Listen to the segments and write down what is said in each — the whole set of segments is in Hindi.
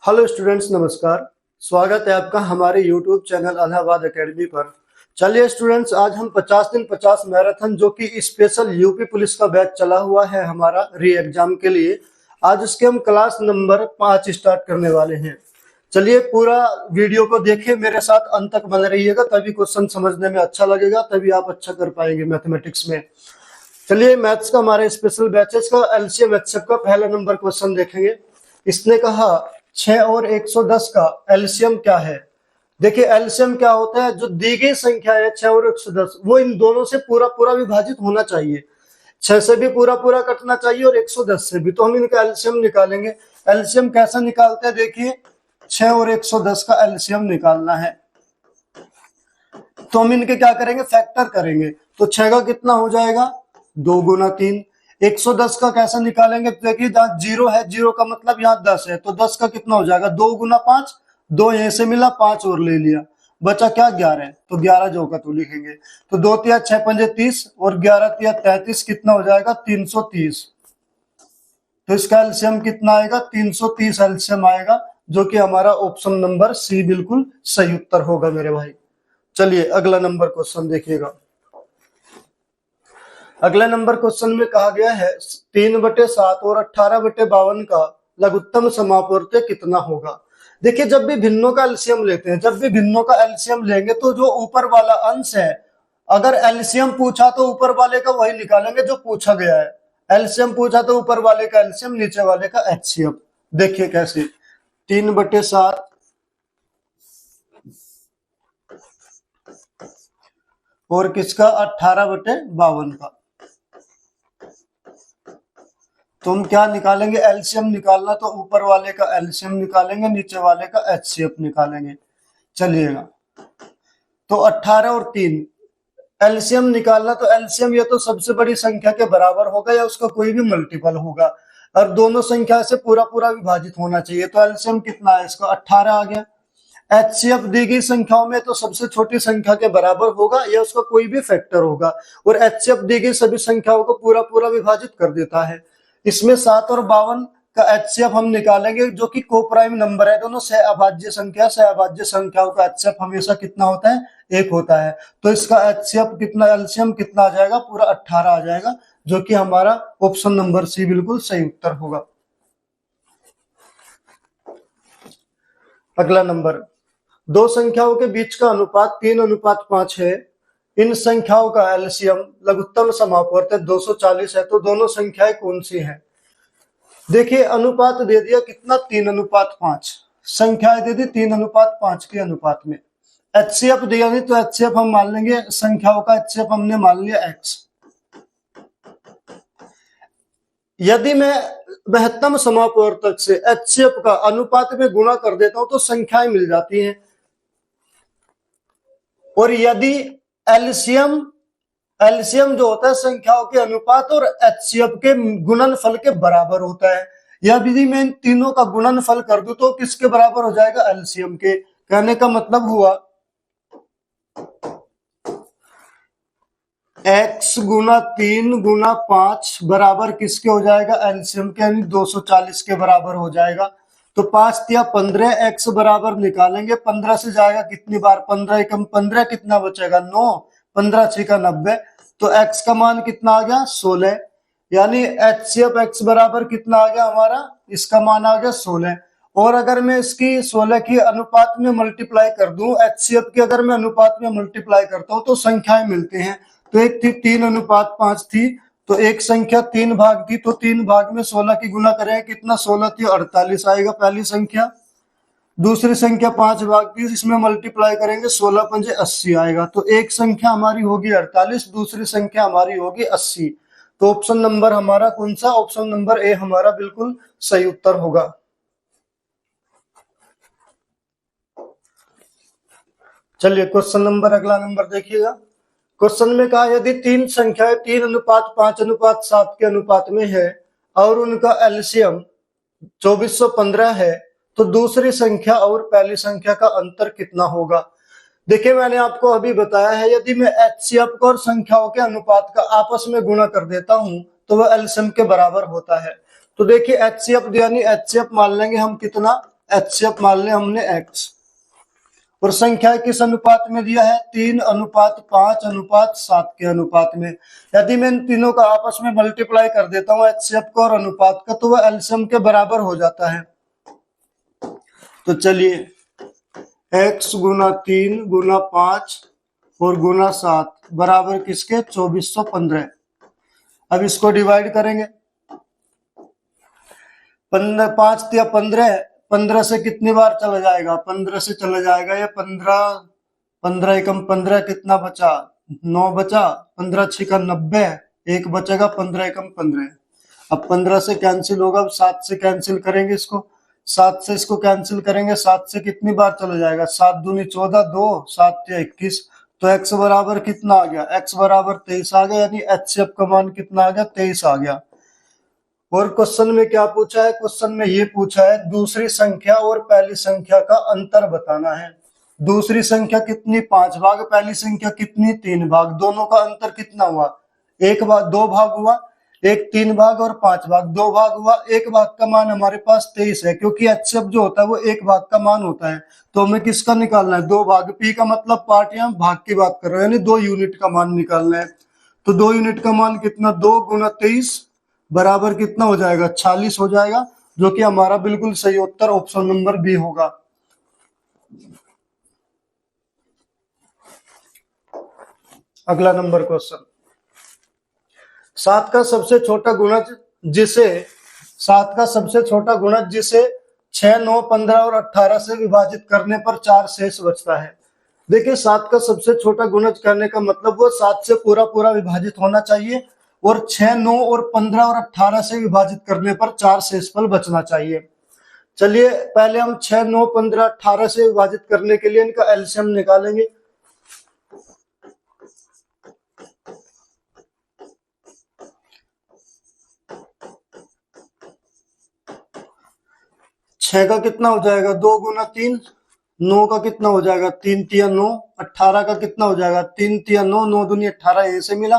हेलो स्टूडेंट्स, नमस्कार। स्वागत है आपका हमारे यूट्यूब चैनल इलाहाबाद एकेडमी पर। चलिए स्टूडेंट्स, आज हम 50 दिन 50 मैराथन जो कि स्पेशल यूपी पुलिस का बैच चला हुआ है हमारा री एग्जाम के लिए, आज उसके हम क्लास नंबर 5 स्टार्ट करने वाले हैं। चलिए पूरा वीडियो को देखें, मेरे साथ अंत तक बने रहिएगा, तभी क्वेश्चन समझने में अच्छा लगेगा, तभी आप अच्छा कर पाएंगे मैथमेटिक्स में। चलिए मैथ्स का हमारे स्पेशल बैचेस का एलसीएम एचसीएफ का पहला नंबर क्वेश्चन देखेंगे। इसने कहा 6 और 110 का एलसीएम क्या है। देखिए एलसीएम क्या होता है, जो दी गई संख्या है 6 और 110 वो इन दोनों से पूरा पूरा विभाजित होना चाहिए। 6 से भी पूरा पूरा कटना चाहिए और 110 से भी, तो हम इनका एलसीएम निकालेंगे। एलसीएम कैसा निकालते हैं, देखिए 6 और 110 का एलसीएम निकालना है तो हम इनके क्या करेंगे, फैक्टर करेंगे। तो 6 का कितना हो जाएगा, 2 गुना 3। 110 का कैसे निकालेंगे, देखिए जहाँ 0 है, 0 का मतलब यहाँ 10 है, तो 10 का कितना हो जाएगा, 2 गुना 5। 2 यहीं से मिला, 5 और ले लिया, बचा क्या 11, तो 11 जो का तो लिखेंगे। तो 2 तिया 6 पंजे 30 और 11 तिया 33, कितना हो जाएगा 330। तो इसका एलसीएम कितना आएगा, 330 एलसीएम आएगा, जो कि हमारा ऑप्शन नंबर सी बिल्कुल सही उत्तर होगा मेरे भाई। चलिए अगला नंबर क्वेश्चन देखिएगा। अगले नंबर क्वेश्चन में कहा गया है 3/7 और 18/52 का लघुत्तम समापवर्त्य कितना होगा। देखिए जब भी भिन्नों का एलसीएम लेते हैं, जब भी भिन्नों का एलसीएम लेंगे तो जो ऊपर वाला अंश है, अगर एलसीएम पूछा तो ऊपर वाले का वही निकालेंगे जो पूछा गया है। एलसीएम पूछा तो ऊपर वाले का एलसीएम, नीचे वाले का एचसीएफ। देखिए कैसे, 3/7 और किसका 18/52 का। तुम क्या निकालेंगे, एलसीएम निकालना, तो ऊपर वाले का एलसीएम निकालेंगे, नीचे वाले का एचसीएफ निकालेंगे। चलिएगा, तो 18 और 3 एलसीएम निकालना, तो एलसीएम ये तो सबसे बड़ी संख्या के बराबर होगा या उसका कोई भी मल्टीपल होगा, और दोनों संख्या से पूरा पूरा विभाजित होना चाहिए। तो एलसीएम कितना है इसका, 18 आ गया। एचसीएफ दी गई संख्याओं में तो सबसे छोटी संख्या के बराबर होगा या उसका कोई भी फैक्टर होगा, और एचसीएफ दी गई सभी संख्याओं को पूरा पूरा विभाजित कर देता है। इसमें 7 और 52 का एचसीएफ हम निकालेंगे, जो कि को प्राइम नंबर है, दोनों सहअभाज्य संख्या, सहअभाज्य संख्याओं का एचसीएफ हमेशा कितना होता है, 1 होता है। तो इसका एचसीएफ कितना, एलसीएम कितना आ जाएगा, पूरा 18 आ जाएगा, जो कि हमारा ऑप्शन नंबर सी बिल्कुल सही उत्तर होगा। अगला नंबर, दो संख्याओं के बीच का अनुपात 3:5 है। इन संख्याओं का एलसीएम लघुत्तम समापवर्त्य 240 है, तो दोनों संख्याएं कौन सी हैं। देखिए अनुपात दे दिया कितना, 3:5, संख्याएं दे दी 3:5 के अनुपात में। एचसीएफ दिया नहीं, तो एचसीएफ हम मान लेंगे, संख्याओं का एचसीएफ हमने मान लिया x। यदि मैं महत्तम समापवर्तक से एचसीएफ का अनुपात में गुणा कर देता हूं तो संख्याएं मिल जाती हैं, और यदि एलसीएम जो होता है संख्याओं के अनुपात और एचसीएफ के गुणनफल के बराबर होता है, यदि मैं इन तीनों का गुणनफल कर दूं तो किसके बराबर हो जाएगा, एलसीएम के। कहने का मतलब हुआ x गुना 3 गुना 5 बराबर किसके हो जाएगा, एलसीएम के, यानी 240 के बराबर हो जाएगा। तो 5 तिया 15, x बराबर निकालेंगे, 15 से जाएगा कितनी बार, 15 एकम 15, कितना बचेगा 9, 15 6 का 90, तो x का मान कितना आ गया 16, यानी एचसीएफ x बराबर कितना आ गया हमारा, इसका मान आ गया 16। और अगर मैं इसकी 16 की अनुपात में मल्टीप्लाई कर दूं, एचसीएफ की अगर मैं अनुपात में मल्टीप्लाई करता हूं तो संख्याएं मिलती हैं। तो एक थी 3:5 थी, तो एक संख्या 3 भाग थी, तो 3 भाग में 16 की गुना करें, कितना 16 थी 48 आएगा पहली संख्या। दूसरी संख्या 5 भाग थी, इसमें मल्टीप्लाई करेंगे 16 पंजे 80 आएगा। तो एक संख्या हमारी होगी 48, दूसरी संख्या हमारी होगी 80। तो ऑप्शन नंबर हमारा कौन सा, ऑप्शन नंबर ए हमारा बिल्कुल सही उत्तर होगा। चलिए क्वेश्चन नंबर, अगला नंबर देखिएगा। क्वेश्चन में कहा यदि तीन संख्याएं 3:5:7 के अनुपात में है और उनका एलसीएम 2415 है, तो दूसरी संख्या और पहली संख्या का अंतर कितना होगा। देखिए मैंने आपको अभी बताया है, यदि मैं एचसीएफ को और संख्याओं के अनुपात का आपस में गुणा कर देता हूं तो वह एलसीएम के बराबर होता है। तो देखिए एचसीएफ यानी एचसीएफ मान लेंगे हम कितना, HCF मान लिया हमने x, और संख्या किस अनुपात में दिया है, 3:5:7 के अनुपात में। यदि मैं इन तीनों का आपस में मल्टीप्लाई कर देता हूं HCF को और अनुपात का, तो वह एलसीएम के बराबर हो जाता है। तो चलिए x गुना 3 गुना 5 और गुना 7 बराबर किसके, 2415। अब इसको डिवाइड करेंगे, 5 या 15, 15 से कितनी बार चला जाएगा, 15 से चला जाएगा ये 15, 15 एकम 15 कितना बचा, 9 बचा, 15 छिका 90, एक बचेगा 15 एकम 15। अब 15 से कैंसिल होगा, अब 7 से कैंसिल करेंगे इसको, 7 से इसको कैंसिल करेंगे, 7 से कितनी बार चला जाएगा, 7 दूनी 14, 2 7 या 21। तो x बराबर कितना आ गया, x बराबर 23 आ गया, यानी HCF का मान कितना आ गया, 23 आ गया। और क्वेश्चन में क्या पूछा है, क्वेश्चन में ये पूछा है दूसरी संख्या और पहली संख्या का अंतर बताना है। दूसरी संख्या कितनी, 5 भाग, पहली संख्या कितनी, 3 भाग, दोनों का अंतर कितना हुआ, 1 भाग, 2 भाग हुआ, एक 3 भाग और 5 भाग, 2 भाग हुआ। 1 भाग का मान हमारे पास 23 है, क्योंकि HCF जो होता है वो 1 भाग का मान होता है, तो हमें किसका निकालना है, 2 भाग। P का मतलब पार्ट, या भाग की बात कर रहे हैं, यानी 2 यूनिट का मान निकालना है। तो 2 यूनिट का मान कितना, 2 गुना 23 बराबर कितना हो जाएगा, 46 हो जाएगा, जो कि हमारा बिल्कुल सही उत्तर ऑप्शन नंबर बी होगा। अगला नंबर क्वेश्चन, 7 का सबसे छोटा गुणज जिसे 7 का सबसे छोटा गुणज जिसे 6, 9, 15 और 18 से विभाजित करने पर 4 शेष बचता है। देखिए 7 का सबसे छोटा गुणज करने का मतलब वो 7 से पूरा पूरा विभाजित होना चाहिए, और 6, 9 और 15 और 18 से विभाजित करने पर 4 शेषफल बचना चाहिए। चलिए पहले हम 6, 9, 15, 18 से विभाजित करने के लिए इनका एलसीएम निकालेंगे। छह का कितना हो जाएगा, 2 गुना 3, 9 का कितना हो जाएगा, 3 तिया 9, 18 का कितना हो जाएगा, 3 तिया 9, 9 दूनी 18 यहीं से मिला,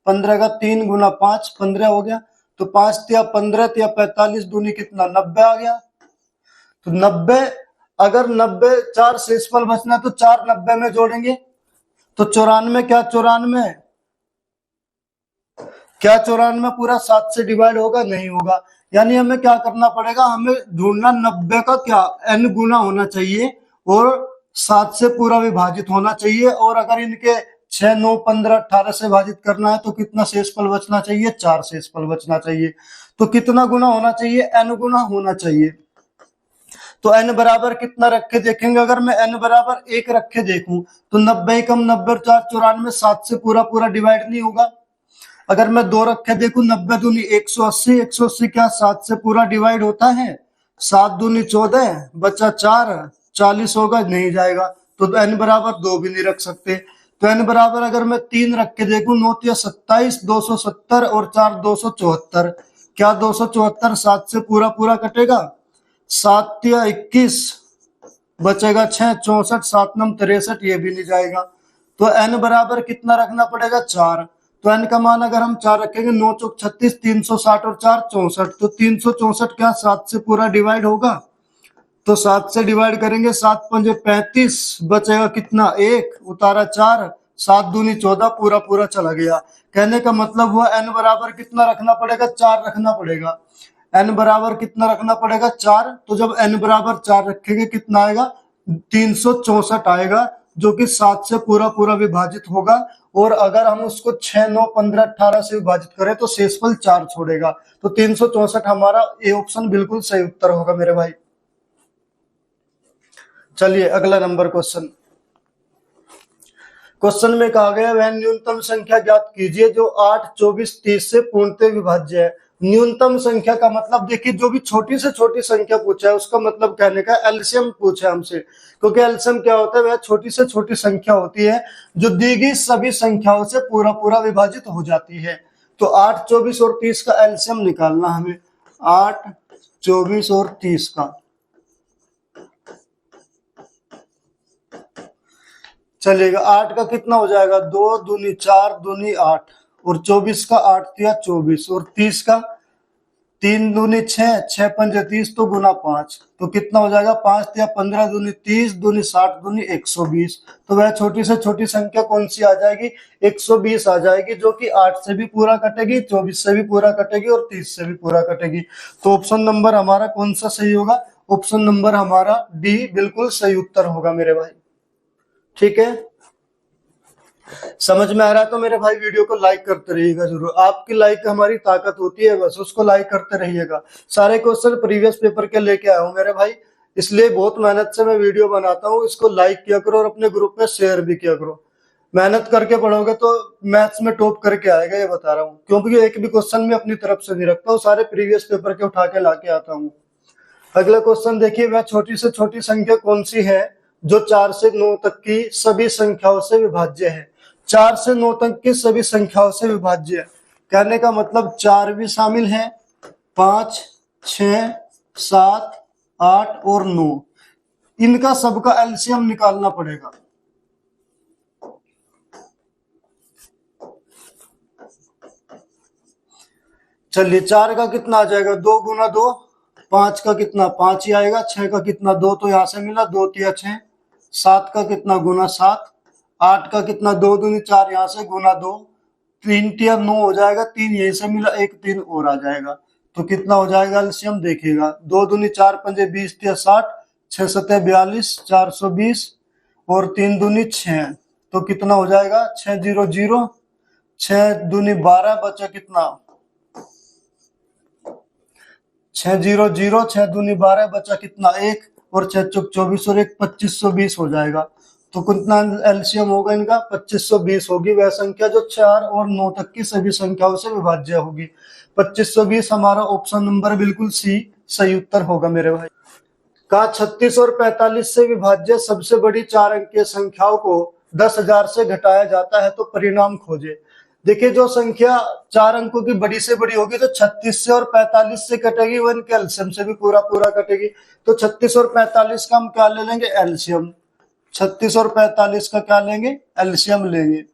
15 का 3 गुना 5, 15 हो गया, तो 5 तिया 15 तिया 45 दूनी कितना, 90 आ गया। तो 90, अगर 90 4 शेषफल बचना तो 4 90 में जोड़ेंगे, तो 94, क्या 94, क्या 94 पूरा 7 से डिवाइड होगा, नहीं होगा। यानी हमें क्या करना पड़ेगा, हमें ढूंढना 90 का क्या n गुना होना चाहिए और 7 से पूरा विभाजित होना चाहिए, और अगर इनके 6, 9, 15, 18 से विभाजित करना है तो कितना शेषफल बचना चाहिए, 4 शेषफल बचना चाहिए। तो कितना गुना होना चाहिए, n गुना होना चाहिए। तो n बराबर कितना रख के देखेंगे, अगर मैं n बराबर 1 रख के देखूं तो 90 कम 90 4 94, 7 से पूरा पूरा डिवाइड नहीं होगा। अगर मैं 2 रख के देखूं, 90 दूनी 180, 180 क्या 7 से पूरा डिवाइड होता है, 7 दूनी 14, बचा 4, 40 होगा, नहीं जाएगा। तो n बराबर 2 भी नहीं रख सकते। तो n बराबर अगर मैं 3 रख के देखूं, 9 तिया 27, 270 और 4 274, क्या 274 7 से पूरा पूरा कटेगा, 7 तिया 21, बचेगा 6, 64, 7 नम 63, ये भी नहीं जाएगा। तो n बराबर कितना रखना पड़ेगा, 4। तो n का मान अगर हम 4 रखेंगे, 9 चौक 36, 360 और 4 64, तो 364 क्या 7 से पूरा डिवाइड होगा, तो 7 से डिवाइड करेंगे, 7 पंजे 35, बचेगा कितना 1, उतारा 4, 7 दूनी 14, पूरा पूरा चला गया। कहने का मतलब हुआ n बराबर कितना रखना पड़ेगा, 4 रखना पड़ेगा। n बराबर कितना रखना पड़ेगा, 4। तो जब n बराबर 4 रखेंगे कितना आएगा, 364 आएगा, जो कि 7 से पूरा पूरा विभाजित होगा। और अगर हम उसको 6, 9, 15, 18 से विभाजित करें तो शेषफल 4 छोड़ेगा। तो 364 हमारा ए ऑप्शन बिल्कुल सही उत्तर होगा मेरे भाई। चलिए अगला नंबर क्वेश्चन, क्वेश्चन में कहा गया वह न्यूनतम संख्या ज्ञात कीजिए जो 8, 24, 30 से पूर्णतः विभाज्य है। न्यूनतम संख्या का मतलब देखिए, जो भी छोटी से छोटी संख्या पूछा है उसका मतलब कहने का एलसीएम पूछा है हमसे, क्योंकि एलसीएम क्या होता है, वह छोटी से छोटी संख्या होती है जो दी गई सभी संख्याओं से पूरा पूरा विभाजित हो जाती है। तो 8, 24 और 30 का एलसीएम निकालना हमें, 8, 24 और 30 का। चलेगा 8 का कितना हो जाएगा, 2 दूनी 4 दूनी 8, और 24 का 8 तिया 24, और 30 3 दूनी 6, 6 पंजे 30 तो गुना 5, तो कितना हो जाएगा 5 या 15 दूनी 30 दूनी 60 दूनी 120। तो वह छोटी से छोटी संख्या कौन सी आ जाएगी, 120 आ जाएगी, जो कि 8 से भी पूरा कटेगी, 24 से भी पूरा कटेगी और 30 से भी पूरा कटेगी। तो ऑप्शन नंबर हमारा कौन सा सही होगा, ऑप्शन नंबर हमारा डी बिल्कुल सही उत्तर होगा मेरे भाई। ठीक है, समझ में आ रहा है तो मेरे भाई वीडियो को लाइक करते रहिएगा जरूर, आपकी लाइक हमारी ताकत होती है, बस उसको लाइक करते रहिएगा। सारे क्वेश्चन प्रीवियस पेपर के लेके आया हूँ मेरे भाई, इसलिए बहुत मेहनत से मैं वीडियो बनाता हूँ। इसको लाइक किया करो और अपने ग्रुप में शेयर भी किया करो। मेहनत करके पढ़ोगे तो मैथ्स में टॉप करके आएगा, ये बता रहा हूँ, क्योंकि एक भी क्वेश्चन में अपनी तरफ से नहीं रखता हूँ, सारे प्रीवियस पेपर के उठा के लाके आता हूँ। अगला क्वेश्चन देखिए, वह छोटी से छोटी संख्या कौन सी है जो 4 से 9 तक की सभी संख्याओं से विभाज्य है। 4 से 9 तक की सभी संख्याओं से विभाज्य है, कहने का मतलब 4 भी शामिल है, 5, 6, 7, 8 और 9, इनका सबका एलसीएम निकालना पड़ेगा। चलिए 4 का कितना आ जाएगा, 2 गुना 2, 5 का कितना 5 ही आएगा, 6 का कितना 2 तो यहां से मिला 2 तिया 6, 7 का कितना गुना 7, 8 का कितना 2 दूनी 4 यहाँ से गुना 2, 3 तिया 9 हो जाएगा, 3 यहीं से मिला, एक 3 और आ जाएगा, तो कितना हो जाएगा एलसीएम देखिएगा, 2 दूनी 4 पंजे 20 तिया 60, 6 सत्ते 42, 420 और 3 दूनी 6, तो कितना हो जाएगा 6 0 0, 6 दूनी 12 बचा कितना 6 0 0, 6 दूनी 12 बचा कितना 1 और 6 चौक 24 और 1 2520 हो जाएगा। तो कितना एलसीएम होगा इनका 2520 होगी वह संख्या जो 4 और 9 तक की सभी संख्याओं से विभाज्य होगी। 2520 हमारा ऑप्शन नंबर बिल्कुल सी सही उत्तर होगा मेरे भाई। का 36 और 45 से विभाज्य सबसे बड़ी 4 अंकीय संख्याओं को 10,000 से घटाया जाता है तो परिणाम खोजे। देखिए जो संख्या 4 अंकों की बड़ी से बड़ी होगी तो 36 से और 45 से कटेगी, वो इनके एलसीएम से भी पूरा पूरा कटेगी। तो 36 और 45 का हम क्या ले लेंगे एलसीएम, 36 और 45 का क्या लेंगे एलसीएम लेंगे।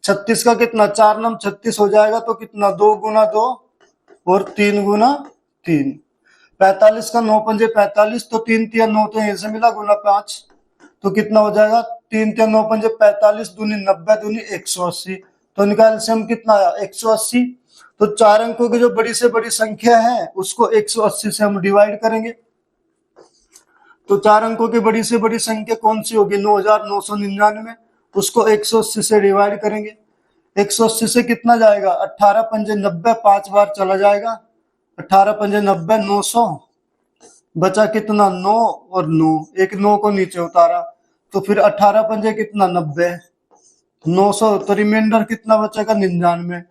36 का कितना 4 नम 36 हो जाएगा, तो कितना 2 गुना 2 और 3 गुना 3। 45 का 9 पंजे 45, तो 3 तिया 9 तो यहीं से मिला गुना 5, तो कितना हो जाएगा 3 तिया 9 पंजे 45 दूनी 90 दूनी 180, तो इनका एलसीएम कितना आया 180। तो 4 अंकों की जो बड़ी से बड़ी संख्या है उसको 180 से हम डिवाइड करेंगे। तो 4 अंकों की बड़ी से बड़ी संख्या कौन सी होगी 9999, उसको 180 से डिवाइड करेंगे। 180 से कितना जाएगा 18 पंजे 90, 5 बार चला जाएगा, 18 पंजे 90, 900 बचा कितना 9 और 9, एक 9 को नीचे उतारा, तो फिर 18 पंजे कितना 90, 900, तो रिमाइंडर कितना बचेगा 99।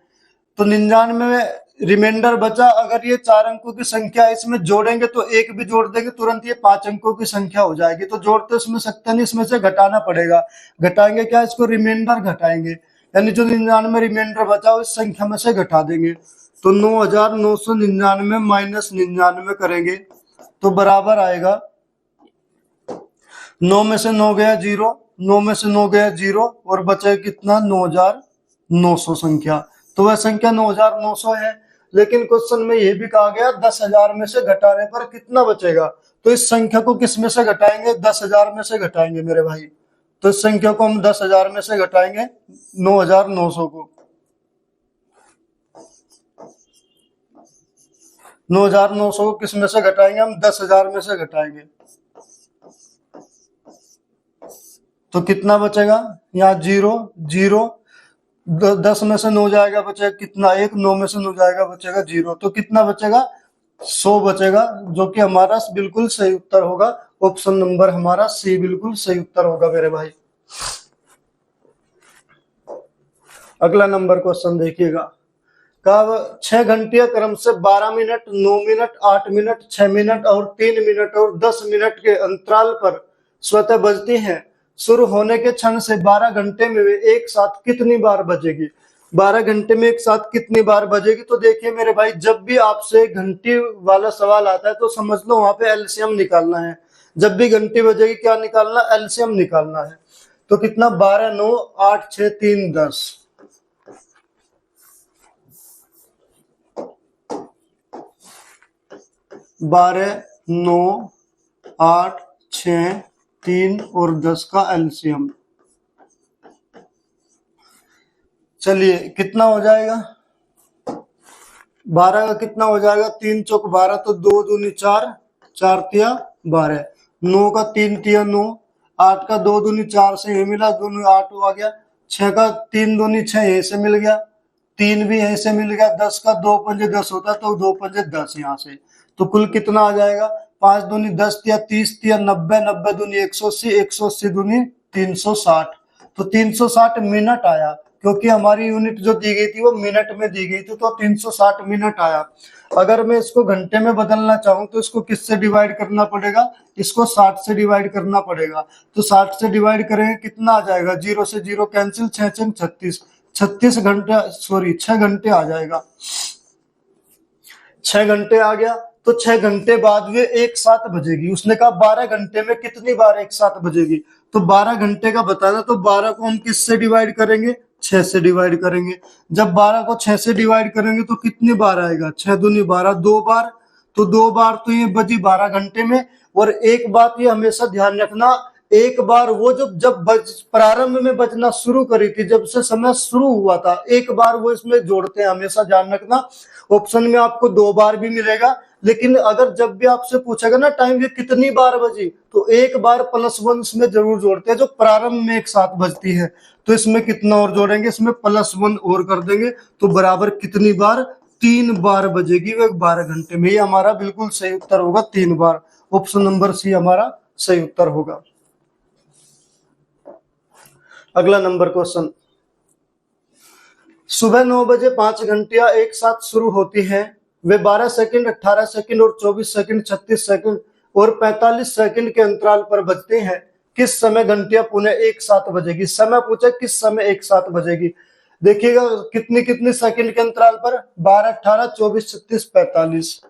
तो 99 में रिमाइंडर बचा। अगर ये 4 अंकों की संख्या इसमें जोड़ेंगे तो एक भी जोड़ देंगे तुरंत ये 5 अंकों की संख्या हो जाएगी, तो जोड़ तो इसमें सकते नहीं, इसमें से घटाना पड़ेगा। घटाएंगे क्या, इसको रिमाइंडर घटाएंगे, यानी जो 99 रिमाइंडर बचा उस संख्या में से घटा देंगे। तो 9999 माइनस 99 करेंगे तो बराबर आएगा 9 में से 9 गया 0, 9 में से 9 गया 0 और बचे कितना 9900 संख्या। तो वह संख्या 9900 है। लेकिन क्वेश्चन में यह भी कहा गया 10,000 में से घटाने पर कितना बचेगा, तो इस संख्या को किस में से घटाएंगे 10,000 में से घटाएंगे मेरे भाई। तो इस संख्या को हम 10,000 में से घटाएंगे 9900 को, 9900 को किस में से घटाएंगे हम 10,000 में से घटाएंगे, तो कितना बचेगा यहाँ 0 0, 10 में से 9 जाएगा बचेगा कितना 1, 9 में से 9 जाएगा बचेगा 0, तो कितना बचेगा 100 बचेगा, जो कि हमारा बिल्कुल सही उत्तर होगा। ऑप्शन नंबर हमारा सी बिल्कुल सही उत्तर होगा मेरे भाई। अगला नंबर क्वेश्चन देखिएगा, कब 6 घंटिया क्रम से 12 मिनट 9 मिनट 8 मिनट 6 मिनट और 3 मिनट और 10 मिनट के अंतराल पर स्वतः बजती हैं, शुरू होने के क्षण से 12 घंटे में वे एक साथ कितनी बार बजेगी। 12 घंटे में एक साथ कितनी बार बजेगी, तो देखिए मेरे भाई जब भी आपसे घंटी वाला सवाल आता है तो समझ लो वहां पे एलसीएम निकालना है। जब भी घंटी बजेगी क्या निकालना, एलसीएम निकालना है। तो कितना 12 9 8 6 3 10, 12, 9, 8, 6, 3 और 10 का एलसीएम। चलिए कितना हो जाएगा, 12 का कितना हो जाएगा, 3 चौक 12, तो 2 दूनी 4, 4 तिया 12, 9 का 3 तिया 9, 8 का 2 दूनी 4 से ये मिला, दोनों 8 आ गया, 6 का 3 दूनी 6 यहीं से मिल गया, 3 भी यहीं से मिल गया, 10 का 2 पंजे 10 होता है, तो 2 पंजे 10 यहाँ से, तो कुल कितना आ जाएगा, 5 दूनी 10 तिया 30 तिया 90, 90 दूनी 180, 180 दूनी 360, तो 360 मिनट आया, क्योंकि हमारी यूनिट जो दी गई थी वो मिनट में दी गई थी, तो 360 मिनट आया। अगर मैं इसको घंटे में बदलना चाहूं तो इसको किससे डिवाइड करना पड़ेगा, इसको 60 से डिवाइड करना पड़ेगा, तो 60 से डिवाइड करेंगे कितना आ जाएगा, 0 से 0 कैंसिल, 6 36, 36 घंटे, सॉरी 6 घंटे आ जाएगा, 6 घंटे आ गया, तो 6 घंटे बाद वे एक साथ बजेगी। उसने कहा 12 घंटे में कितनी बार एक साथ बजेगी, तो 12 घंटे का बताना, तो 12 को हम किससे डिवाइड करेंगे, 6 से डिवाइड करेंगे। जब 12 को 6 से डिवाइड करेंगे तो कितनी बार आएगा, 6 दूनी 12, 2 बार, तो 2 बार तो ये बजी 12 घंटे में। और एक बात ये हमेशा ध्यान रखना, एक बार वो जब प्रारंभ में बजना शुरू करी थी, जब से समय शुरू हुआ था, एक बार वो इसमें जोड़ते हैं, हमेशा ध्यान रखना। ऑप्शन में आपको 2 बार भी मिलेगा, लेकिन अगर जब भी आपसे पूछेगा ना टाइम ये कितनी बार बजी, तो एक बार +1 इसमें जरूर जोड़ते हैं, जो प्रारंभ में एक साथ बजती है। तो इसमें कितना और जोड़ेंगे, इसमें +1 और कर देंगे, तो बराबर कितनी बार, 3 बार बजेगी वो 12 घंटे में। ये हमारा बिल्कुल सही उत्तर होगा, 3 बार। ऑप्शन नंबर सी हमारा सही उत्तर होगा। अगला नंबर क्वेश्चन, सुबह 9 बजे 5 घंटियां एक साथ शुरू होती हैं, वे 12 सेकंड, 18 सेकंड और 24 सेकंड, 36 सेकंड और 45 सेकंड के अंतराल पर बजते हैं। किस समय घंटियां पुनः एक साथ बजेगी, समय पूछे किस समय एक साथ बजेगी। देखिएगा कितनी कितनी सेकंड के अंतराल पर, 12, 18, 24, 36, 45।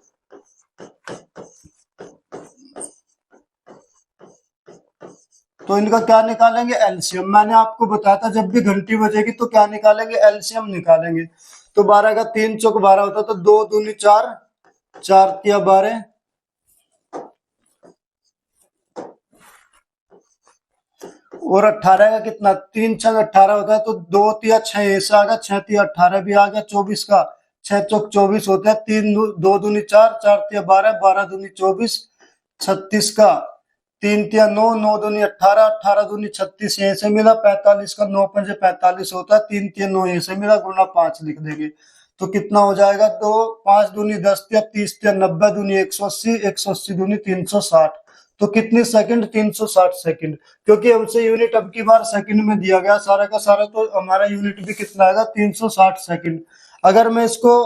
तो इनका क्या निकालेंगे, एलसीएम। मैंने आपको बताया था जब भी घंटी बजेगी तो क्या निकालेंगे, एलसीएम निकालेंगे। तो 12 का 3 चौक 12 होता, तो 2 दूनी 4, 4 तिया 12 और 18 का कितना, 3 छक 18 होता है, तो 2 तिया 6 ऐसा आ गया, 6 तिया 18 भी आ गया, 24 का 6 चौक 24 होता है, 3 2 दूनी 4, 4 तिया 12, 12 दूनी 24, 36 का 3 तिया 9, 9 दूनी 18, 18 दूनी 36 यहीं से मिला, 45 का 9 पंजे 45 होता है, 3 तिया 9 यहीं से मिला, गुना 5 लिख देंगे, तो कितना हो जाएगा, तो 5 दूनी 10 तिया 30 तिया 90 दूनी 180, 180 दूनी 360, तो कितनी सेकंड, 360 सेकंड। क्योंकि हमसे यूनिट अब की बार सेकंड में दिया गया सारा का सारा, तो हमारा यूनिट भी कितना आएगा, 360 सेकंड। अगर मैं इसको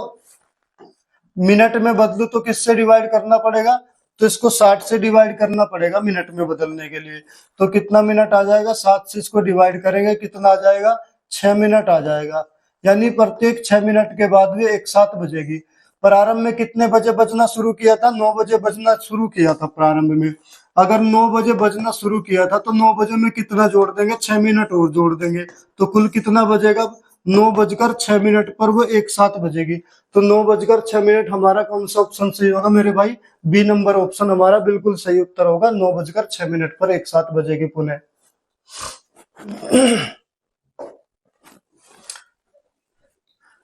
मिनट में बदलू तो किससे डिवाइड करना पड़ेगा, तो इसको 60 से डिवाइड करना पड़ेगा मिनट में बदलने के लिए। तो कितना मिनट आ जाएगा, 7 से इसको डिवाइड करेंगे, कितना आ जाएगा, 6 मिनट आ जाएगा। यानी प्रत्येक 6 मिनट के बाद भी एक साथ बजेगी। प्रारंभ में कितने बजे बजना शुरू किया था, 9 बजे बजना शुरू किया था प्रारंभ में। अगर 9 बजे बजना शुरू किया था तो 9 बजे में कितना जोड़ देंगे, 6 मिनट और जोड़ देंगे, तो कुल कितना बजेगा, 9 बजकर 6 मिनट पर वो एक साथ बजेगी। तो 9 बजकर 6 मिनट हमारा कौन सा ऑप्शन सही होगा मेरे भाई, बी नंबर ऑप्शन हमारा बिल्कुल सही उत्तर होगा, 9 बजकर 6 मिनट पर एक साथ बजेगी पुनः।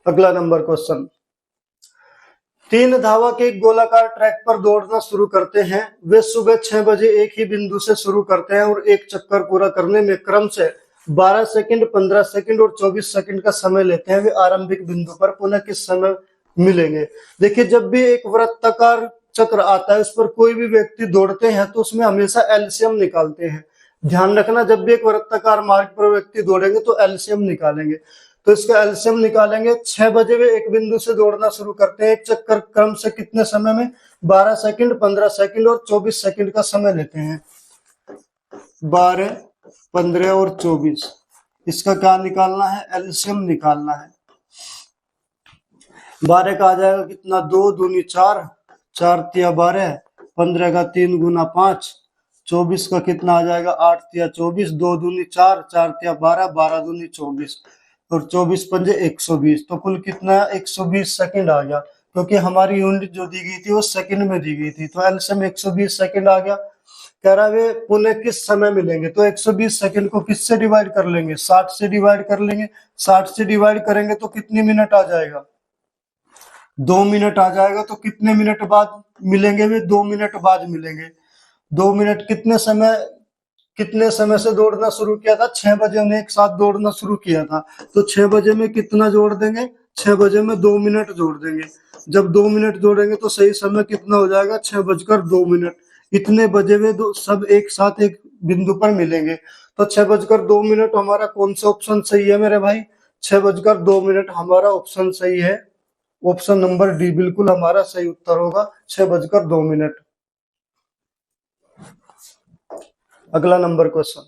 अगला नंबर क्वेश्चन, 3 धावक एक गोलाकार ट्रैक पर दौड़ना शुरू करते हैं, वे सुबह 6 बजे एक ही बिंदु से शुरू करते हैं और एक चक्कर पूरा करने में क्रम से 12 सेकंड, 15 सेकंड और 24 सेकंड का समय लेते हैं, वे आरंभिक बिंदु पर पुनः किस समय मिलेंगे। देखिए जब भी एक वृत्ताकार चक्र आता है उस पर कोई भी व्यक्ति दौड़ते हैं तो उसमें हमेशा एलसीएम निकालते हैं। ध्यान रखना, जब भी एक वृत्ताकार मार्ग पर व्यक्ति दौड़ेंगे तो एलसीएम निकालेंगे। तो इसका एलसीएम निकालेंगे, 6 बजे वे एक बिंदु से दौड़ना शुरू करते हैं, एक चक्कर क्रम से कितने समय में, 12 सेकंड, 15 सेकंड और 24 सेकंड का समय लेते हैं, 12, 15 और 24। इसका क्या निकालना है, एलसीएम निकालना है। 12 का आ जाएगा कितना, 2 दूनी 4, 4 तिया 12, 15 का 3 गुना 5, 24 का कितना आ जाएगा, 8 तिया 24, 2 दूनी 4, 4 तिया 12, 12 दूनी 24 और 24 पंजे 120, तो कुल कितना है, 120 सेकंड आ गया। क्योंकि हमारी यूनिट जो दी गई थी वो सेकंड में दी गई थी, तो एलसीएम 120 सेकंड आ गया। कह रहा है पुनः किस समय मिलेंगे, तो 120 सेकंड को किससे डिवाइड कर लेंगे, 60 से डिवाइड कर लेंगे। 60 से डिवाइड करेंगे तो कितनी मिनट आ जाएगा, 2 मिनट आ जाएगा। तो कितने मिनट बाद मिलेंगे वे, 2 मिनट बाद मिलेंगे। 2 मिनट कितने समय से दौड़ना शुरू किया था, 6 बजे हमने एक साथ दौड़ना शुरू किया था। तो 6 बजे में कितना जोड़ देंगे, 6 बजे में 2 मिनट जोड़ देंगे। जब 2 मिनट जोड़ेंगे तो सही समय कितना हो जाएगा, 6:02। इतने बजे वे सब एक साथ एक बिंदु पर मिलेंगे। तो 6:02 हमारा कौन सा ऑप्शन सही है मेरे भाई, 6:02 हमारा ऑप्शन सही है। ऑप्शन नंबर डी बिल्कुल हमारा सही उत्तर होगा, 6:02। अगला नंबर क्वेश्चन,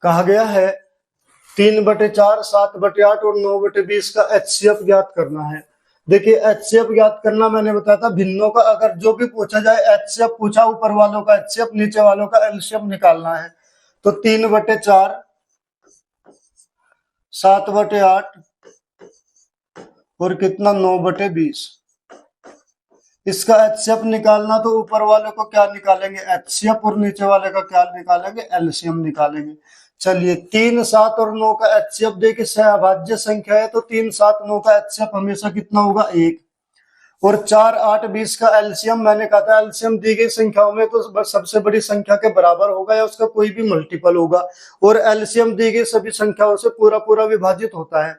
कहा गया है 3/4, 7/8 और 9/20 का HCF ज्ञात करना है। देखिए HCF ज्ञात करना मैंने बताया था भिन्नों का, अगर जो भी पूछा जाए HCF पूछा, ऊपर वालों का HCF, नीचे वालों का LCM निकालना है। तो 3/4, 7/8 और कितना 9/20, इसका HCF निकालना। तो ऊपर वाले को क्या निकालेंगे, HCF, और नीचे वाले का क्या निकालेंगे, LCM निकालेंगे। चलिए 3, 7 और 9 का HCF देखिए सहभाज्य संख्या है, तो 3, 7, 9 का HCF हमेशा कितना होगा, 1। और 4, 8, 20 का LCM, मैंने कहा था LCM दी गई संख्याओं में तो सबसे बड़ी संख्या के बराबर होगा या उसका कोई भी मल्टीपल होगा, और LCM दी गई सभी संख्याओं से पूरा पूरा विभाजित होता है।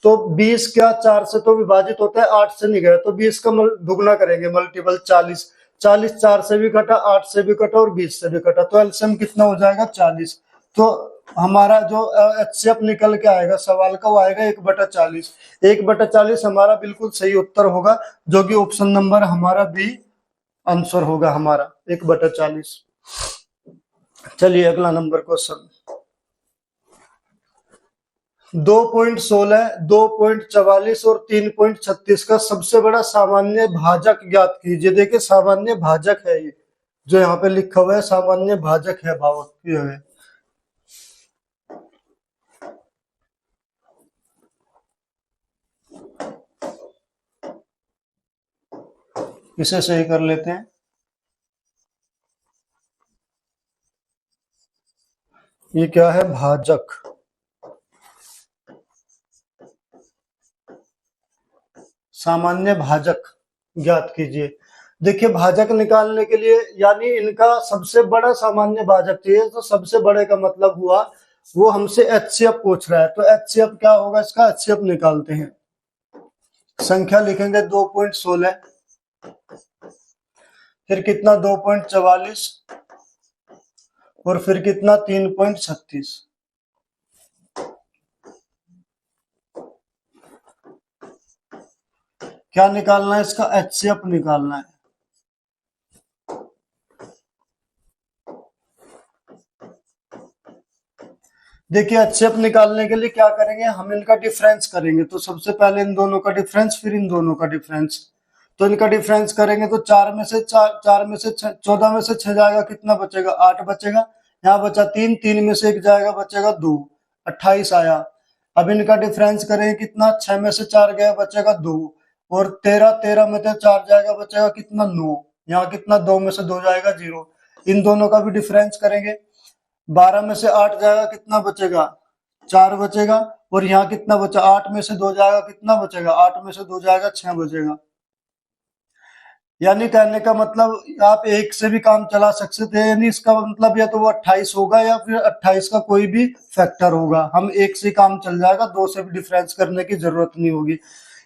तो 20 क्या 4 से तो विभाजित होता है, 8 से नहीं गया, तो 20 का दुगना करेंगे, मल्टीपल 40। 40 4 से भी कटा, 8 से भी कटा और 20 से भी कटा, तो एलसीएम कितना हो जाएगा, 40। तो हमारा जो HCF निकल के आएगा सवाल का, वो आएगा 1/40। 1/40 हमारा बिल्कुल सही उत्तर होगा, जो कि ऑप्शन नंबर हमारा बी आंसर होगा हमारा, 1/40। चलिए अगला नंबर क्वेश्चन, 2.16, 2.44 और 3.36 का सबसे बड़ा सामान्य भाजक ज्ञात कीजिए। देखिए सामान्य भाजक है ये, जो यहाँ पे लिखा हुआ है सामान्य भाजक है, भावक ये है। इसे सही कर लेते हैं। ये क्या है, भाजक। सामान्य भाजक ज्ञात कीजिए। देखिए भाजक निकालने के लिए, यानी इनका सबसे बड़ा सामान्य भाजक चाहिए, तो सबसे बड़े का मतलब हुआ वो हमसे HCF पूछ रहा है, तो HCF क्या होगा, इसका HCF निकालते हैं। संख्या लिखेंगे 2.16, फिर कितना 2.44 और फिर कितना 3.36। क्या निकालना है, इसका HCF निकालना है। देखिए HCF निकालने के लिए क्या करेंगे, हम इनका डिफरेंस करेंगे। तो सबसे पहले इन दोनों का डिफरेंस, फिर इन दोनों का डिफरेंस। तो इनका डिफरेंस करेंगे तो 4 में से 14 में से 6 जाएगा, कितना बचेगा, 8 बचेगा। यहाँ बचा 3, 3 में से 1 जाएगा, बचेगा 2, 28 आया। अब इनका डिफरेंस करेंगे कितना, 6 में से 4 गया, बचेगा 2, और 13, 13 में से 4 जाएगा, बचेगा कितना, 9। यहाँ कितना, 2 में से 2 जाएगा, 0। इन दोनों का भी डिफरेंस करेंगे, 12 में से 8 जाएगा, कितना बचेगा, 4 बचेगा। और यहाँ कितना बचा, 8 में से 2 जाएगा, कितना बचेगा, 8 में से 2 जाएगा, 6 बचेगा। यानी कहने का मतलब आप एक से भी काम चला सकते थे, यानी इसका मतलब या तो वो 28 होगा या फिर 28 का कोई भी फैक्टर होगा। हम एक से काम चल जाएगा, 2 से भी डिफरेंस करने की जरूरत नहीं होगी।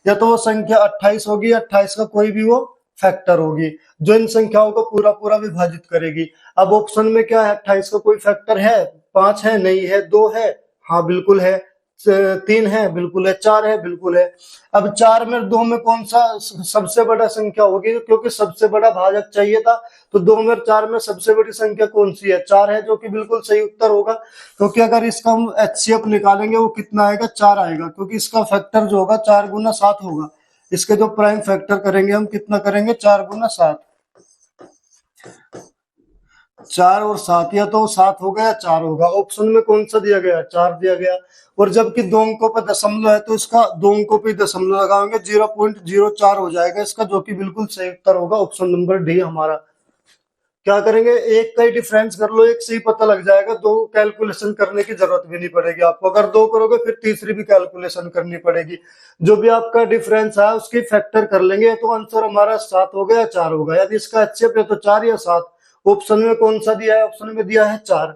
या तो वो संख्या 28 होगी, 28 का कोई भी वो फैक्टर होगी जो इन संख्याओं को पूरा पूरा विभाजित करेगी। अब ऑप्शन में क्या है, 28 का कोई फैक्टर है, 5 है, नहीं है, 2 है, हाँ बिल्कुल है, 3 है, बिल्कुल है, 4 है, बिल्कुल है। अब 4 में 2 में कौन सा सबसे बड़ा संख्या होगी, क्योंकि सबसे बड़ा भाजक चाहिए था। तो 2 में 4 में सबसे बड़ी संख्या कौन सी है, 4 है, जो कि बिल्कुल सही उत्तर होगा। क्योंकि अगर इसका हम HCF निकालेंगे वो कितना आएगा, 4 आएगा, क्योंकि इसका फैक्टर जो होगा 4 गुना 7 होगा। इसके जो प्राइम फैक्टर करेंगे हम, कितना करेंगे, 4 गुना 7। 4 और 7, या तो 7 होगा या 4 होगा। ऑप्शन में कौन सा दिया गया, 4 दिया गया। और जबकि दो अंकों पर दशमलव है तो इसका दो अंकों पे दशमलव लगाएंगे, 0.04 हो जाएगा इसका, जो कि बिल्कुल सही उत्तर होगा ऑप्शन नंबर डी हमारा। क्या करेंगे, एक का ही डिफरेंस कर लो, एक से ही पता लग जाएगा, दो कैलकुलेशन करने की जरूरत भी नहीं पड़ेगी आपको। अगर दो करोगे फिर तीसरी भी कैलकुलेशन करनी पड़ेगी। जो भी आपका डिफरेंस है उसकी फैक्टर कर लेंगे, तो आंसर हमारा 7 हो गया या 4 होगा। यदि इसका एचसीएफ है तो 4 या 7। ऑप्शन में कौन सा दिया है, ऑप्शन में दिया है 4।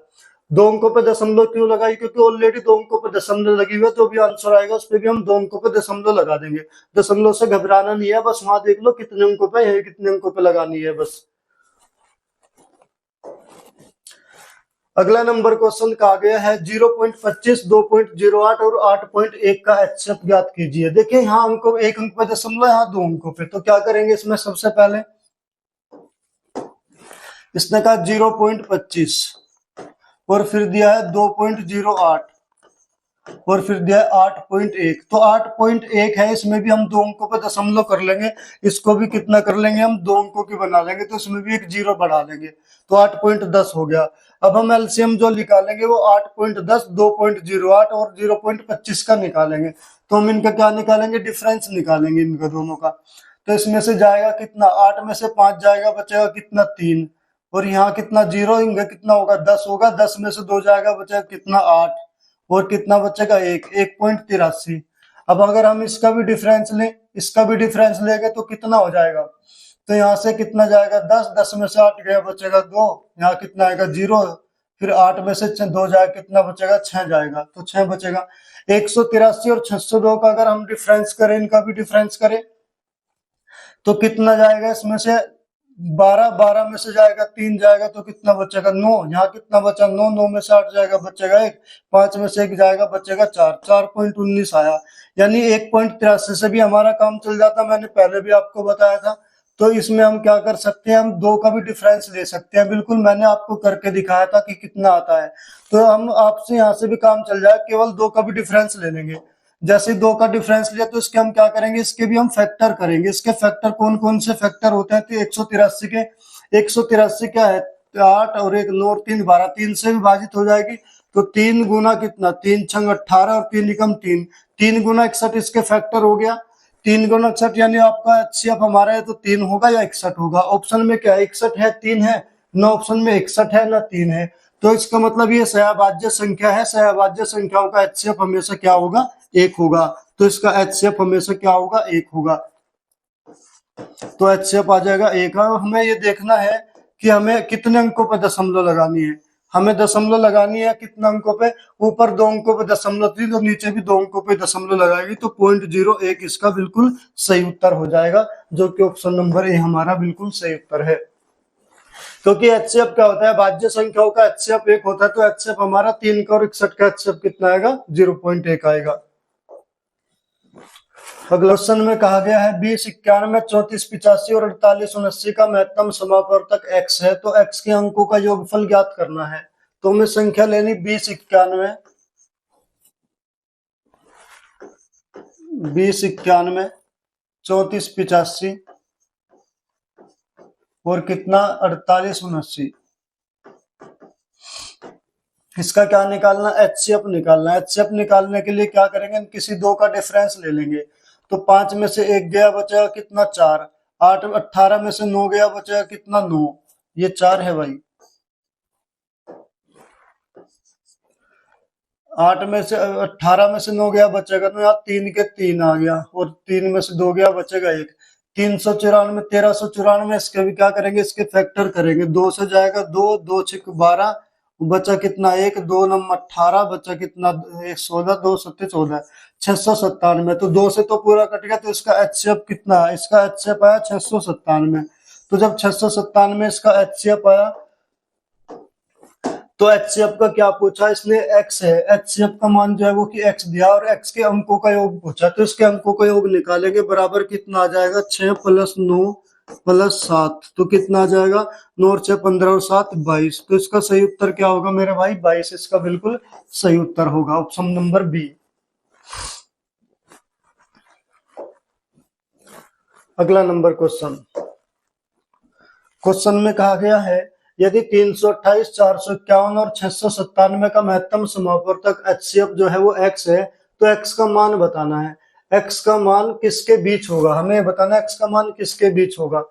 दो अंकों पे दशमलव क्यों लगाई, क्योंकि ऑलरेडी दो अंकों पे दशमलव लगी हुई है, जो भी आंसर आएगा उस पर भी हम दो अंकों पे दशमलव लगा देंगे। दशमलव से घबराना नहीं है, बस वहां देख लो कितने अंकों पे है, कितने अंकों पे लगानी है बस। अगला नंबर क्वेश्चन कहा गया है 0.25, 2.08 और 8.1 का एचसीएफ ज्ञात कीजिए। देखिए यहाँ अंकों, एक अंक पे दशमलव, यहाँ दो अंकों पे, तो क्या करेंगे इसमें, सबसे पहले इसने कहा 0.25 और फिर दिया है 2.08 और फिर दिया है 8.1, तो 8.1 है, इसमें भी हम दो अंकों पे दशमलव कर लेंगे, इसको भी कितना कर लेंगे हम, दो अंकों की बना लेंगे, तो इसमें भी एक जीरो बढ़ा लेंगे, तो 8.10 हो गया। अब हम एलसीएम जो निकालेंगे वो 8.10, 2.08 और 0.25 का निकालेंगे। तो हम इनका क्या निकालेंगे, डिफरेंस निकालेंगे इनका दोनों का। तो इसमें से जाएगा कितना, 8 में से 5 जाएगा, बचेगा कितना, 3। और यहाँ कितना जीरो, इनका कितना होगा, 10 होगा, 10 में से 2 जाएगा, बचेगा कितना, 8। और कितना बचेगा, 1.83। अब अगर हम इसका भी डिफरेंस लें, इसका भी डिफरेंस लेंगे तो कितना हो जाएगा, तो यहाँ से कितना जाएगा, 10, 10 में से 8 गया, बचेगा 2। यहाँ कितना आएगा, 0। फिर 8 में से 2 जाएगा, कितना बचेगा, 6 जाएगा, तो 6 बचेगा। 183 और 602 का अगर हम डिफरेंस करें, इनका भी डिफरेंस करें, तो कितना जाएगा, इसमें से 12, 12 में से जाएगा 3 जाएगा, तो कितना बचेगा, 9। यहाँ कितना बचा, 9, 9 में से 8 जाएगा, बचेगा 1। 5 में से 1 जाएगा, बचेगा 4, 4.19 आया। यानी 1.83 से भी हमारा काम चल जाता, मैंने पहले भी आपको बताया था। तो इसमें हम क्या कर सकते हैं, हम दो का भी डिफरेंस ले सकते हैं, बिल्कुल मैंने आपको करके दिखाया था कि कितना आता है। तो हम आपसे यहाँ से भी काम चल जाए, केवल दो का भी डिफरेंस ले लेंगे। जैसे दो का डिफरेंस लिया तो इसके हम क्या करेंगे, इसके भी हम फैक्टर करेंगे। इसके फैक्टर कौन कौन से फैक्टर होते हैं, तो 183 के, 183 क्या है, 8 और 1, 9 और 3, 12, 3 से विभाजित हो जाएगी। तो 3 गुना कितना, 3 छंग 18 और 3 एकम 3, 3 गुना 61 इसके फैक्टर हो गया। 3 गुना 61 यानी आपका एचसीएफ हमारा है तो 3 होगा या 61 होगा। ऑप्शन में क्या है, 61 है, 3 है, न ऑप्शन में 61 है न 3 है। तो इसका मतलब ये सहभाज्य संख्या है, सहभाज्य संख्याओं का एचसीएफ हमेशा क्या होगा, 1 होगा। तो इसका एचसीएफ हमेशा क्या होगा, 1 होगा। तो एचसीएफ आ जाएगा 1। और हमें ये देखना है कि हमें कितने अंकों पे दशमलव लगानी है। हमें दशमलव लगानी है कितने अंकों पे, ऊपर दो अंकों पे दशमलव थी तो नीचे भी दो अंकों पे दशमलव लगाएगी, तो 0.01 इसका बिल्कुल सही उत्तर हो जाएगा, जो कि ऑप्शन नंबर ए हमारा बिल्कुल सही उत्तर है। क्योंकि एचसीएफ क्या होता है, भाज्य संख्याओं का एचसीएफ 1 होता है, तो एचसीएफ हमारा 3 का और 61 का एचसीएफ कितना आएगा, 0.1 आएगा। अगला क्वेश्चन में कहा गया है 20, 91, 34, 85 और 48, 79 का महत्तम समापवर्तक x है, तो x के अंकों का योगफल ज्ञात करना है। तो हमें संख्या लेनी 20, 91, 20, 91, 34, 85 और कितना, 48, 79। इसका क्या निकालना, एचसीएफ निकालना। एचसीएफ निकालने के लिए क्या करेंगे, हम किसी दो का डिफरेंस ले लेंगे। तो 5 में से 1 गया, बचेगा कितना, 4। 8, 18 में से 9 गया, बचेगा कितना, 9। ये 4 है भाई। 8 में से 18 में से 9 गया, बचेगा, तो यहाँ 3 के 3 आ गया, और 3 में से 2 गया, बचेगा 1। 394, 1394, इसके भी क्या करेंगे, इसके फैक्टर करेंगे। 2 से जाएगा 2, 2 6 12, बचा कितना, 1, 2 नंबर 18, बचा कितना, 1 16, 2 7 14, 697। तो 2 से तो पूरा कट गया, तो इसका एचसीएफ कितना है, इसका एचसीएफ आया 697। तो जब 697 इसका एचसीएफ आया, तो एचसीएफ का क्या पूछा इसने, x है, एचसीएफ का मान जो है वो कि x दिया, और x के अंकों का योग पूछा, तो इसके अंकों का योग निकालेंगे, बराबर कितना आ जाएगा, 6 + 9 + 7, तो कितना आ जाएगा, 9 और 6 15 और 7 22। तो इसका सही उत्तर क्या होगा मेरे भाई, 22 इसका बिल्कुल सही उत्तर होगा, ऑप्शन नंबर बी। अगला नंबर क्वेश्चन, क्वेश्चन में कहा गया है यदि 328, 451 और 697 का महत्तम समापवर्तक HCF जो है वो x है, तो x का मान बताना है। x का मान किसके बीच होगा, हमें बताना x का मान किसके बीच होगा।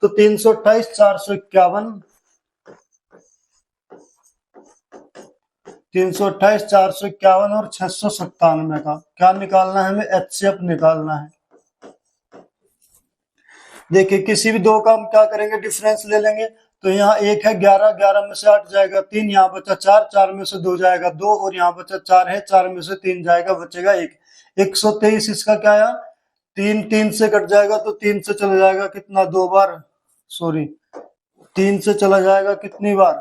तो 328, 451, 328, 451 और 697 का क्या निकालना है, हमें HCF निकालना है। देखिए किसी भी दो का हम क्या करेंगे, डिफरेंस ले लेंगे। तो यहाँ एक है 11, 11 में से 8 जाएगा 3, यहाँ बचा 4, 4 में से 2 जाएगा 2, और यहाँ बचा 4 है, 4 में से 3 जाएगा, बचेगा 1। 123 इसका क्या आया, 3 3 से कट जाएगा तो 3 से चला जाएगा कितना, 2 बार, सॉरी 3 से चला जाएगा कितनी बार,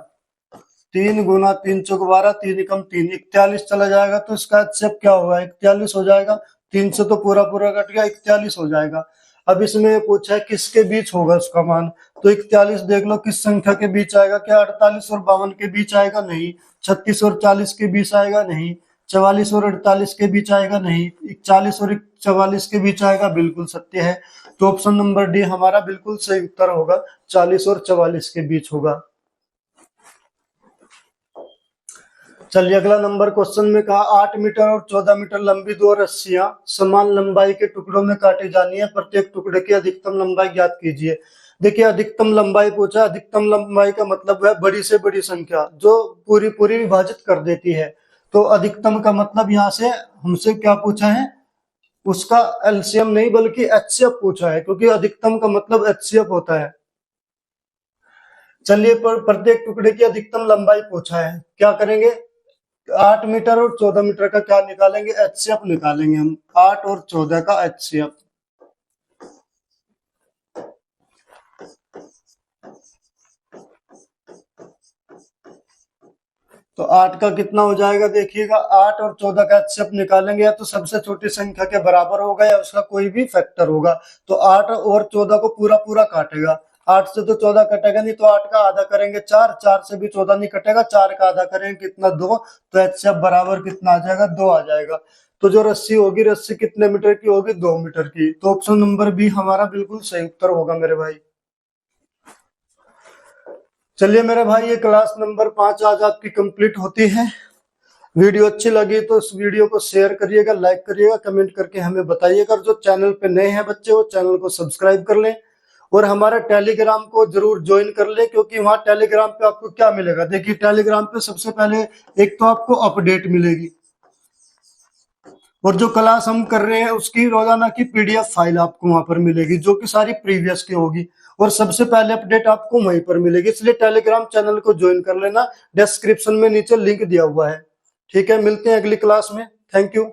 3 गुना 3 चौक 12, 3 एकम 3, 41 चला जाएगा। तो इसका HCF क्या होगा, 41 हो जाएगा। 3 से तो पूरा पूरा कट गया, 41 हो जाएगा। अब इसमें पूछा है किसके बीच होगा उसका मान, तो 41 देख लो किस संख्या के बीच आएगा, क्या 48 और 52 के बीच आएगा, नहीं। 36 और 40 के बीच आएगा, नहीं। 44 और 48 के बीच आएगा, नहीं। 41 और 44 के बीच आएगा, बिल्कुल सत्य है। तो ऑप्शन नंबर डी हमारा बिल्कुल सही उत्तर होगा, 40 और 44 के बीच होगा। चलिए अगला नंबर क्वेश्चन में कहा 8 मीटर और 14 मीटर लंबी दो रस्सियां समान लंबाई के टुकड़ों में काटी जानी है, प्रत्येक टुकड़े की अधिकतम लंबाई ज्ञात कीजिए। देखिए अधिकतम लंबाई पूछा, अधिकतम लंबाई का मतलब है बड़ी से बड़ी संख्या जो पूरी पूरी विभाजित कर देती है। तो अधिकतम का मतलब यहाँ से हमसे क्या पूछा है, उसका एलसीएम नहीं बल्कि एचसीएफ पूछा है, क्योंकि अधिकतम का मतलब एचसीएफ होता है। चलिए प्रत्येक टुकड़े की अधिकतम लंबाई पूछा है, क्या करेंगे, 8 मीटर और 14 मीटर का क्या निकालेंगे, एचसीएफ निकालेंगे हम, 8 और 14 का एचसीएफ। तो 8 का कितना हो जाएगा, देखिएगा 8 और 14 का एचसीएफ निकालेंगे, या तो सबसे छोटी संख्या के बराबर होगा या उसका कोई भी फैक्टर होगा। तो 8 और 14 को पूरा पूरा काटेगा, 8 से तो 14 कटेगा नहीं, तो 8 का आधा करेंगे 4, 4 से भी 14 नहीं कटेगा, 4 का आधा करेंगे कितना, 2। तो एचसीएफ बराबर कितना आ जाएगा, 2 आ जाएगा। तो जो रस्सी होगी, रस्सी कितने मीटर की होगी, 2 मीटर की। तो ऑप्शन नंबर बी हमारा बिल्कुल सही उत्तर होगा मेरे भाई। चलिए मेरे भाई ये क्लास नंबर 5 आज आपकी कंप्लीट होती है। वीडियो अच्छी लगी तो इस वीडियो को शेयर करिएगा, लाइक करिएगा, कमेंट करके हमें बताइएगा। जो चैनल पे नए हैं बच्चे वो चैनल को सब्सक्राइब कर लें, और हमारा टेलीग्राम को जरूर ज्वाइन कर ले, क्योंकि वहां टेलीग्राम पे आपको क्या मिलेगा, देखिए टेलीग्राम पे सबसे पहले एक तो आपको अपडेट मिलेगी, और जो क्लास हम कर रहे हैं उसकी रोजाना की पीडीएफ फाइल आपको वहां पर मिलेगी, जो कि सारी प्रीवियस की होगी, और सबसे पहले अपडेट आपको वहीं पर मिलेगी। इसलिए टेलीग्राम चैनल को ज्वाइन कर लेना, डिस्क्रिप्शन में नीचे लिंक दिया हुआ है। ठीक है, मिलते हैं अगली क्लास में। Thank you.